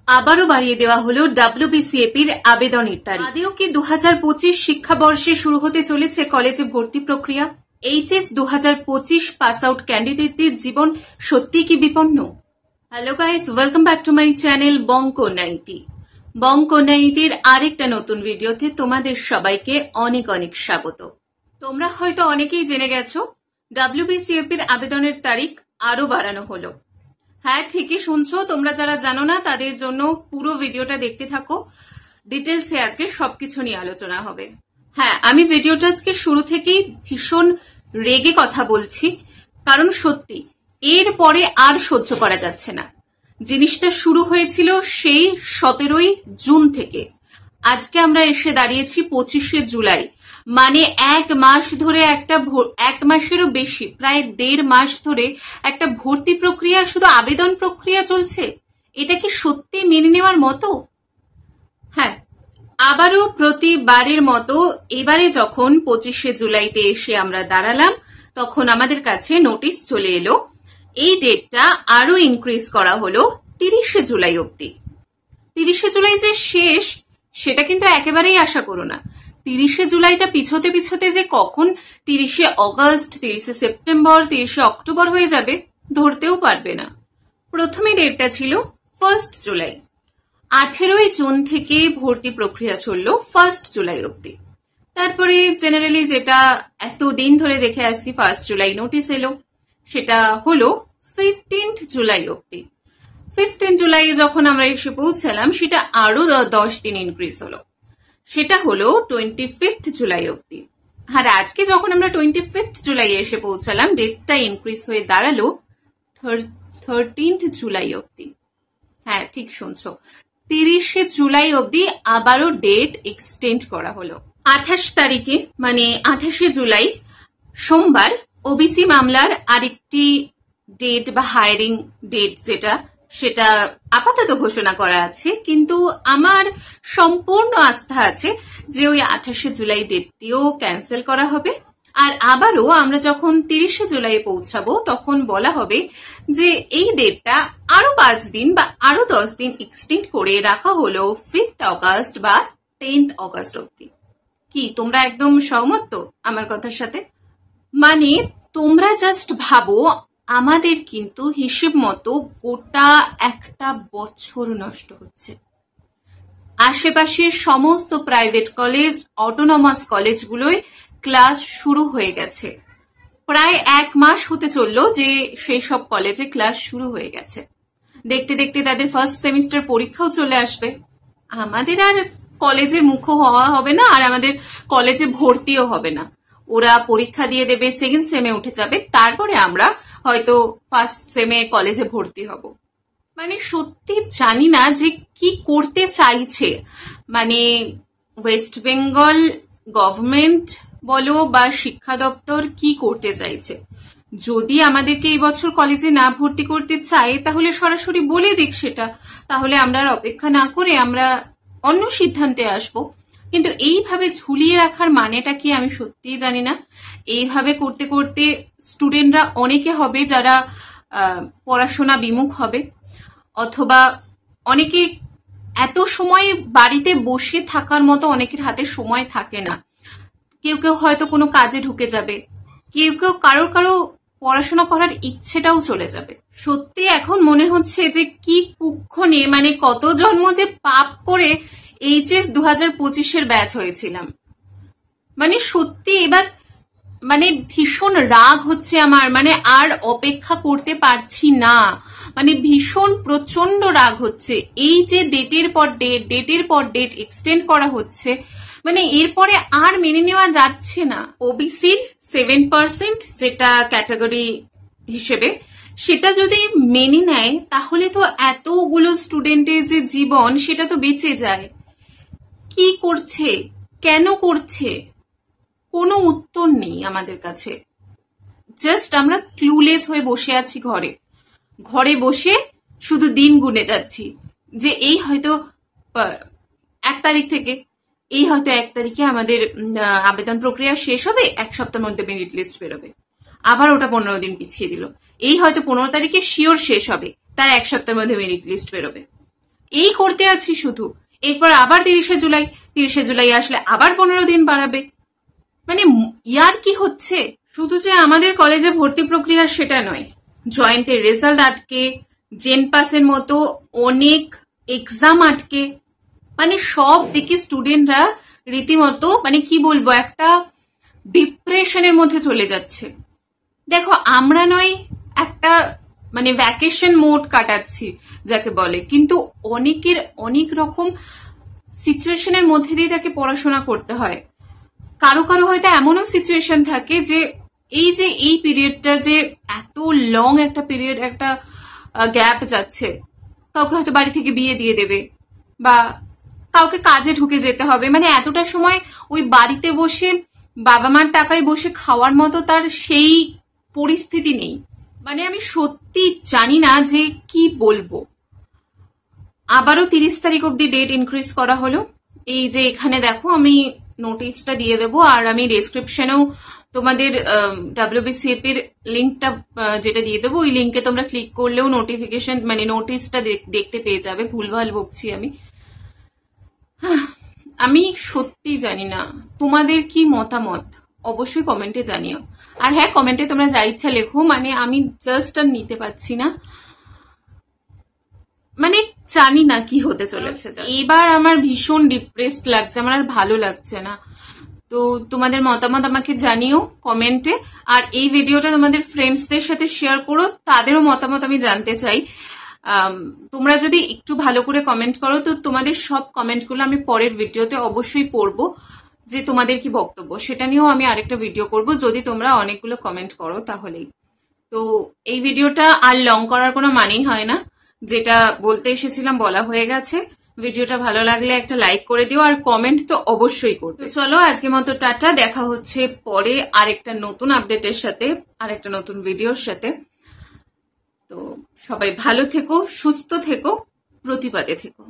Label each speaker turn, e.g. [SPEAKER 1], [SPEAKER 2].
[SPEAKER 1] আবারও বাড়িয়ে দেওয়া হলো ডব্লিউবিসিএপির আবেদনের তারিখ। আদেও কি 2025 শিক্ষাবর্ষে শুরু হতে চলেছে কলেজে ভর্তি প্রক্রিয়া? এইচএস 2025 পাস আউট ক্যান্ডিডেটদের জীবন সত্যি কি বিপন্ন? Hello guys, welcome back to my channel Bongko 90। Bongko 90-র আরেকটা নতুন ভিডিওতে তোমাদের সবাইকে অনেক অনেক স্বাগত। তোমরা হয়তো অনেকেই জেনে গেছো ডব্লিউবিসিএপির আবেদনের তারিখ আরো বাড়ানো হলো। হ্যাঁ, ঠিকই শুনছো। তোমরা যারা জানো না তাদের জন্য পুরো ভিডিওটা দেখতে থাকো। ডিটেলসে আজকে সবকিছু নিয়ে আলোচনা হবে। হ্যাঁ, আমি ভিডিওটা আজকে শুরু থেকেই ভীষণ রেগে কথা বলছি, কারণ সত্যি এর পরে আর সহ্য করা যাচ্ছে না। জিনিসটা শুরু হয়েছিল সেই 17ই জুন থেকে। আজকে আমরা এসে দাঁড়িয়েছি 25শে জুলাই, মানে এক মাস ধরে এক মাসেরও বেশি, প্রায় 1.5 মাস ধরে একটা ভর্তি প্রক্রিয়া, শুধু আবেদন প্রক্রিয়া চলছে। এটা কি সত্যি মেনে নেওয়ার মতো? হ্যাঁ, আবারও প্রতিবারের মতো এবারে যখন 25শে জুলাইতে এসে আমরা দাঁড়ালাম, তখন আমাদের কাছে নোটিশ চলে এলো এই ডেটটা আরো ইনক্রিজ করা হলো 30শে জুলাই অব্দি। 30শে জুলাই যে শেষ সেটা কিন্তু একেবারেই আশা করো না। 30শে জুলাইটা পিছোতে পিছোতে যে কখন 30শে অগস্ট, 30শে সেপ্টেম্বর, 30শে অক্টোবর হয়ে যাবে ধরতেও পারবে না। প্রথমে ডেটটা ছিল 1 জুলাই। 18ই জুন থেকে ভর্তি প্রক্রিয়া চললো 1 জুলাই অব্দি। তারপরে জেনারেলি যেটা এতদিন ধরে দেখে আসছি 1 জুলাই নোটিশ এলো, সেটা হলো 15 জুলাই অব্দি। 15 জুলাই যখন আমরা এসে পৌঁছালাম সেটা আরো 10 দিন ইনক্রিজ হলো, সেটা হলো 25 জুলাই অব্দি। আর আজকে যখন আমরা 25 জুলাই এসে পৌঁছালাম, ডেটটা ইনক্রিজ হয়ে দাঁড়ালো 13 জুলাই অব্দি। হ্যাঁ, ঠিক শুনছো, 30শে জুলাই অব্দি আবারও ডেট এক্সটেন্ড করা হলো। 28 তারিখে মানে 28শে জুলাই সোমবার ওবিসি মামলার আরেকটি ডেট বা হায়ারিং ডেট সেটা আপাতত ঘোষণা করা আছে, কিন্তু আমার সম্পূর্ণ আস্থা আছে যে ওই 28শে জুলাই ডেটটিও ক্যান্সেল করা হবে। আর আবারও আমরা যখন 30শে জুলাই পৌঁছাবো তখন বলা হবে যে এই ডেটটা আরো 5 দিন বা আরো 10 দিন এক্সটেন্ড করে রাখা হলো 5th অগস্ট বা 10th অগস্ট অব্দি। কি তোমরা একদম সহমত তো আমার কথার সাথে? মানে তোমরা জাস্ট ভাবো, আমাদের কিন্তু হিসেব মতো গোটা একটা বছর নষ্ট হচ্ছে। আশেপাশের সমস্ত প্রাইভেট কলেজ, অটোনমাস কলেজগুলোয় ক্লাস শুরু হয়ে গেছে। প্রায় 1 মাস হতে চললো যে সেই সব কলেজে ক্লাস শুরু হয়ে গেছে। দেখতে দেখতে তাদের ফার্স্ট সেমিস্টার পরীক্ষাও চলে আসবে। আমাদের আর কলেজের মুখ হওয়া হবে না, আর আমাদের কলেজে ভর্তিও হবে না। ওরা পরীক্ষা দিয়ে দেবে, সেকেন্ড সেমে উঠে যাবে, তারপরে আমরা হয়তো ফার্স্ট সেমে কলেজে ভর্তি হব। মানে সত্যি জানি না যে কি করতে চাইছে, মানে ওয়েস্ট বেঙ্গল গভর্নমেন্ট বলো বা শিক্ষা দপ্তর কি করতে চাইছে। যদি আমাদেরকে এই বছর কলেজে না ভর্তি করতে চায় তাহলে সরাসরি বলে দিক সেটা, তাহলে আমরা আর অপেক্ষা না করে আমরা অন্য সিদ্ধান্তে আসবো। কিন্তু এইভাবে ঝুলিয়ে রাখার মানেটা কি আমি সত্যিই জানি না। এইভাবে করতে করতে স্টুডেন্টরা অনেকে হবে যারা পড়াশোনা বিমুখ হবে, অথবা অনেকে এত সময় বাড়িতে বসে থাকার মতো অনেকের হাতে সময় থাকে না। কেউ কেউ হয়তো কোনো কাজে ঢুকে যাবে, কেউ কেউ কারো পড়াশোনা করার ইচ্ছেটাও চলে যাবে। সত্যি এখন মনে হচ্ছে যে কি কুক্ষণে, মানে কত জন্ম যে পাপ করে এইচএস 2025-এর ব্যাচ হয়েছিলাম। মানে সত্যি এবার মানে ভীষণ রাগ হচ্ছে আমার, মানে আর অপেক্ষা করতে পারছি না। মানে ভীষণ প্রচন্ড রাগ হচ্ছে। এই যে ডেটের পর ডেট এক্সটেন্ড করা হচ্ছে, মানে এরপরে আর মেনে নেওয়া যাচ্ছে না। ওবিসির 7% যেটা ক্যাটাগরি হিসেবে, সেটা যদি মেনে নেয় তাহলে তো এতগুলো স্টুডেন্টের যে জীবন সেটা তো বেঁচে যায়। কি করছে, কেন করছে, কোনো উত্তর নেই আমাদের কাছে। জাস্ট আমরা ক্লুলেস হয়ে বসে আছি ঘরে বসে শুধু দিন গুনে যাচ্ছি যে এই হয়তো 1 তারিখ থেকে, এই হয়তো 1 তারিখে আমাদের আবেদন প্রক্রিয়া শেষ হবে, 1 সপ্তাহের মধ্যে মেরিট লিস্ট বেরোবে, আবার ওটা 15 দিন পিছিয়ে দিল। এই হয়তো 15 তারিখে শিওর শেষ হবে, তার 1 সপ্তাহের মধ্যে মেরিট লিস্ট বেরোবে। এই করতে আছি শুধু। এরপর আবার 30শে জুলাই আসলে আবার 15 দিন বাড়াবে। মানে ইয়ার কি হচ্ছে? শুধু যে আমাদের কলেজে ভর্তি প্রক্রিয়া সেটা নয়, জয়েন্টের রেজাল্ট আটকে, জেন পাসের মতো অনেক এক্সাম আটকে, মানে সব দিকে স্টুডেন্টরা রীতিমতো মানে কি বলবো একটা ডিপ্রেশনের মধ্যে চলে যাচ্ছে। দেখো আমরা নয় একটা মানে ভ্যাকেশন মোড কাটাচ্ছি যাকে বলে, কিন্তু অনেকের অনেক রকম সিচুয়েশনের মধ্যে দিয়ে তাকে পড়াশোনা করতে হয়। কারো কারো হয়তো এমনও সিচুয়েশন থাকে যে এই পিরিয়ডটা যে এত লং একটা পিরিয়ড, একটা গ্যাপ যাচ্ছে, কাউকে হয়তো বাড়ি থেকে বিয়ে দিয়ে দেবে বা কাউকে কাজে ঢুকে যেতে হবে, মানে এতটা সময় ওই বাড়িতে বসে বাবা মার টাকায় বসে খাওয়ার মতো তার সেই পরিস্থিতি নেই। মানে আমি সত্যি জানি না যে কি বলবো। আবারও 30 তারিখ অব্দি ডেট ইনক্রিজ করা হলো। এই যে এখানে দেখো আমি নোটিশটা দিয়ে দেবো, আর আমি ডেসক্রিপশনেও তোমাদের WBCAP এর লিঙ্কটা যেটা দিয়ে দেবো, ওই লিঙ্কে তোমরা ক্লিক করলেও নোটিফিকেশন মানে নোটিশটা দেখতে পেয়ে যাবে। ভুলভাল বকছি আমি সত্যি জানি না তোমাদের কি মতামত, অবশ্যই কমেন্টে জানিও। আর হ্যাঁ, কমেন্টে তোমরা যা ইচ্ছা লেখো, মানে আমি জাস্ট আর নিতে পারছি না, মানে জানি না কি হতে চলেছে। এবার আমার ভীষণ ডিপ্রেসড লাগছে, আমার আর ভালো লাগছে না। তো তোমাদের মতামত আমাকে জানিও কমেন্টে, আর এই ভিডিওটা তোমাদের ফ্রেন্ডসদের সাথে শেয়ার করো, তাদেরও মতামত আমি জানতে চাই। তোমরা যদি একটু ভালো করে কমেন্ট করো তো তোমাদের সব কমেন্টগুলো আমি পরের ভিডিওতে অবশ্যই পড়বো, যে তোমাদের কি বক্তব্য সেটা নিয়েও আমি আরেকটা ভিডিও করব, যদি তোমরা অনেকগুলো কমেন্ট করো তাহলেই। তো এই ভিডিওটা আর লং করার কোনো মানেই হয় না, যেটা বলতে এসেছিলাম বলা হয়ে গেছে। ভিডিওটা ভালো লাগলে একটা লাইক করে দিও, আর কমেন্ট তো অবশ্যই করবে। চলো আজকের মতো টাটা, দেখা হচ্ছে পরে আরেকটা নতুন আপডেটের সাথে, আরেকটা নতুন ভিডিওর সাথে। তো সবাই ভালো থেকো, সুস্থ থেকো, প্রতিবাদে থেকো।